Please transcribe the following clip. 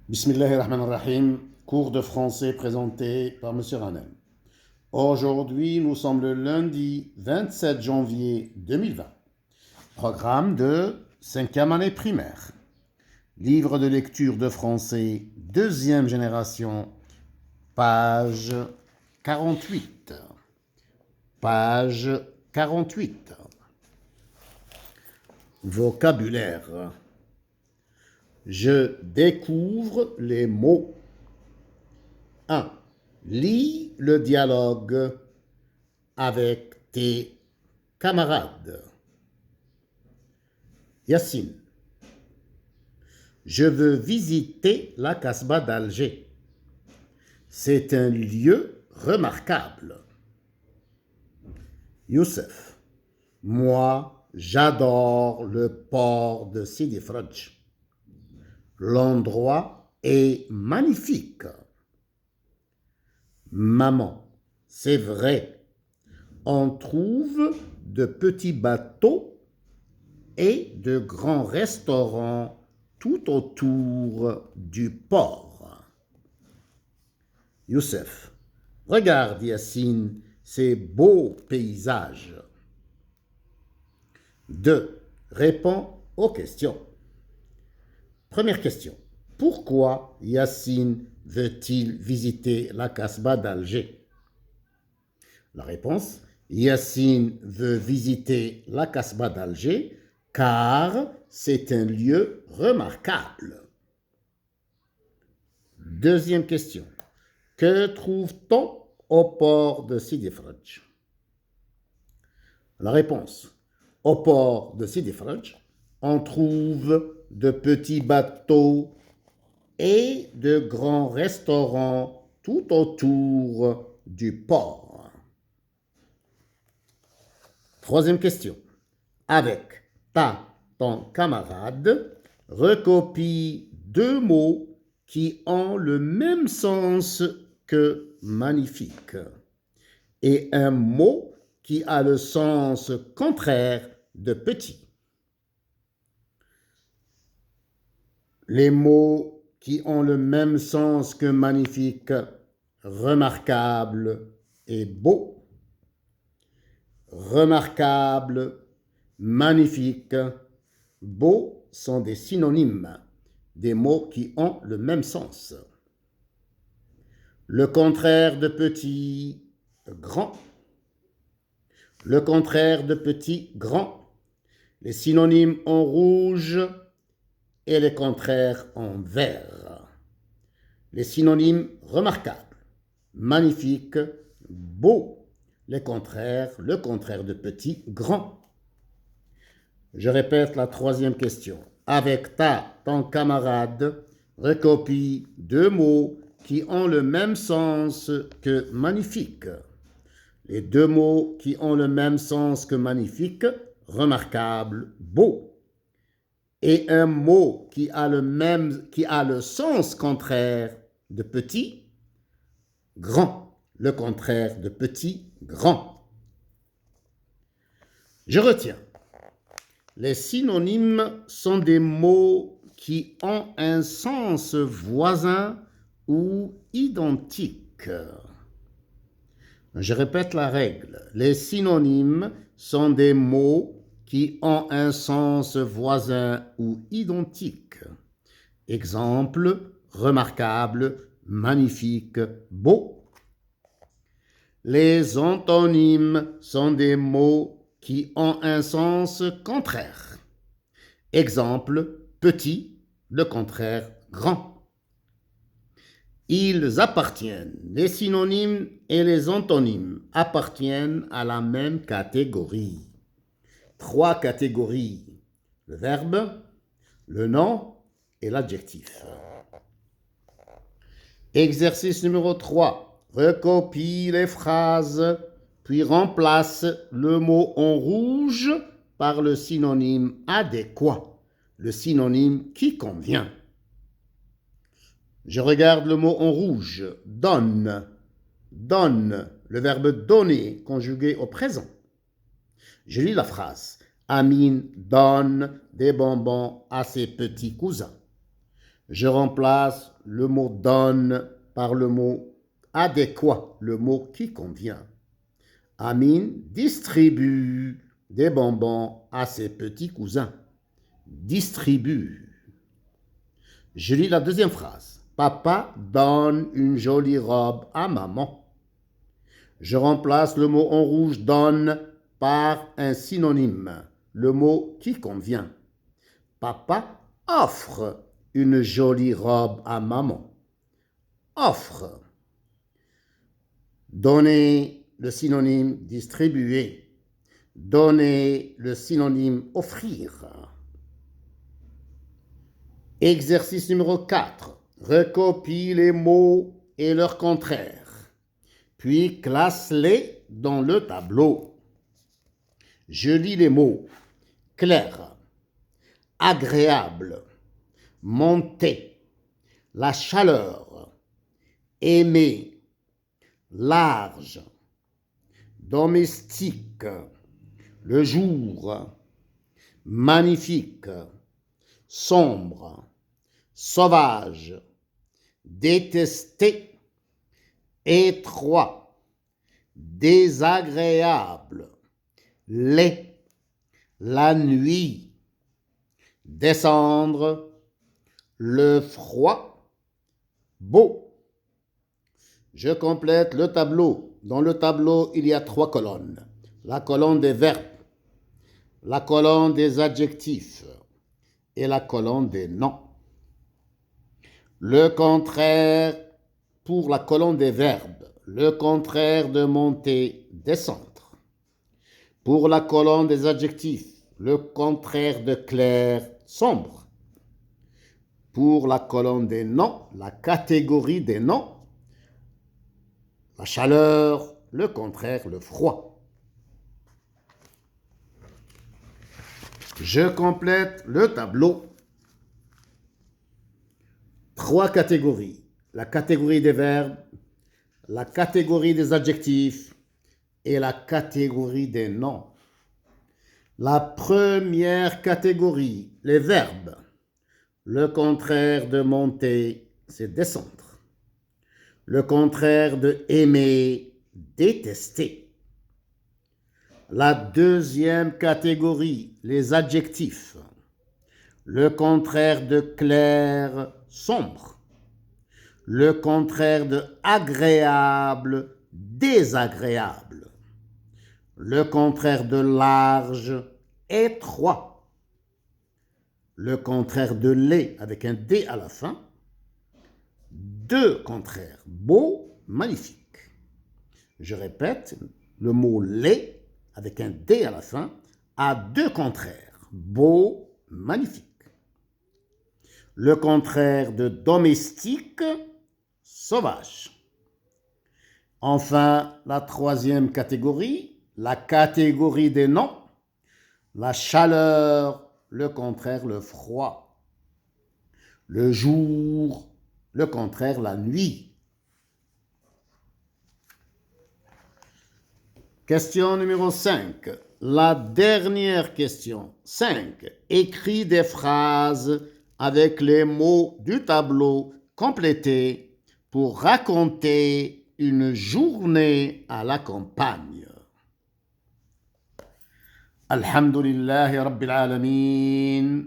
Bismillahirrahmanirrahim, cours de français présenté par M. Ranem. Aujourd'hui, nous sommes le lundi 27 janvier 2020. Programme de 5e année primaire. Livre de lecture de français, deuxième génération, page 48. Page 48. Vocabulaire. Je découvre les mots. 1. Lis le dialogue avec tes camarades. Yassine. Je veux visiter la Casbah d'Alger. C'est un lieu remarquable. Youssef. Moi, j'adore le port de Sidi Fradj. L'endroit est magnifique. Maman, c'est vrai, on trouve de petits bateaux et de grands restaurants tout autour du port. Youssef, regarde Yassine, ces beaux paysages. 2. Réponds aux questions. Première question. Pourquoi Yassine veut-il visiter la Casbah d'Alger? La réponse, Yassine veut visiter la Casbah d'Alger car c'est un lieu remarquable. Deuxième question. Que trouve-t-on au port de Sidi Fradj? La réponse, au port de Sidi Fradj, on trouve de petits bateaux et de grands restaurants tout autour du port. Troisième question. Avec ton camarade, recopie deux mots qui ont le même sens que magnifique et un mot qui a le sens contraire de petit. Les mots qui ont le même sens que magnifique, remarquable et beau. Remarquable, magnifique, beau sont des synonymes, des mots qui ont le même sens. Le contraire de petit, grand. Le contraire de petit, grand. Les synonymes en rouge et les contraires en vert. Les synonymes remarquables, magnifique, beau. Les contraires, le contraire de petit, grand. Je répète la troisième question. Avec ton camarade, recopie deux mots qui ont le même sens que magnifique. Les deux mots qui ont le même sens que magnifique, remarquable, beau. Et un mot qui a le sens contraire de petit, grand. Le contraire de petit, grand. Je retiens. Les synonymes sont des mots qui ont un sens voisin ou identique. Je répète la règle. Les synonymes sont des mots qui ont un sens voisin ou identique. Exemple, remarquable, magnifique, beau. Les antonymes sont des mots qui ont un sens contraire. Exemple, petit, le contraire, grand. Ils appartiennent, les synonymes et les antonymes appartiennent à la même catégorie. Trois catégories, le verbe, le nom et l'adjectif. Exercice numéro 3. Recopie les phrases, puis remplace le mot en rouge par le synonyme adéquat, le synonyme qui convient. Je regarde le mot en rouge, donne. Donne, le verbe donner conjugué au présent. Je lis la phrase. Amine donne des bonbons à ses petits cousins. Je remplace le mot donne par le mot adéquat, le mot qui convient. Amine distribue des bonbons à ses petits cousins. Distribue. Je lis la deuxième phrase. Papa donne une jolie robe à maman. Je remplace le mot en rouge donne par un synonyme, le mot qui convient. Papa offre une jolie robe à maman. Offre. Donner le synonyme distribuer. Donner le synonyme offrir. Exercice numéro 4. Recopie les mots et leurs contraires, puis classe-les dans le tableau. Je lis les mots. Clair, agréable, monter, la chaleur, aimer, large, domestique, le jour, magnifique, sombre, sauvage, détester, étroit, désagréable, laid, la nuit, descendre, le froid, beau. Je complète le tableau. Dans le tableau, il y a 3 colonnes. La colonne des verbes, la colonne des adjectifs et la colonne des noms. Le contraire pour la colonne des verbes, le contraire de monter, descendre. Pour la colonne des adjectifs, le contraire de clair, sombre. Pour la colonne des noms, la catégorie des noms, la chaleur, le contraire, le froid. Je complète le tableau. 3 catégories. La catégorie des verbes, la catégorie des adjectifs et la catégorie des noms. La première catégorie, les verbes. Le contraire de monter, c'est descendre. Le contraire de aimer, détester. La deuxième catégorie, les adjectifs. Le contraire de clair, sombre. Le contraire de agréable, désagréable. Le contraire de large, étroit. Le contraire de laid, avec un D à la fin. 2 contraires, beau, magnifique. Je répète, le mot laid, avec un D à la fin, a 2 contraires, beau, magnifique. Le contraire de domestique, sauvage. Enfin, la troisième catégorie, la catégorie des noms, la chaleur, le contraire, le froid. Le jour, le contraire, la nuit. Question numéro 5. La dernière question. 5. Écris des phrases avec les mots du tableau complétés pour raconter une journée à la campagne. Alhamdulillahi Rabbil Alamin.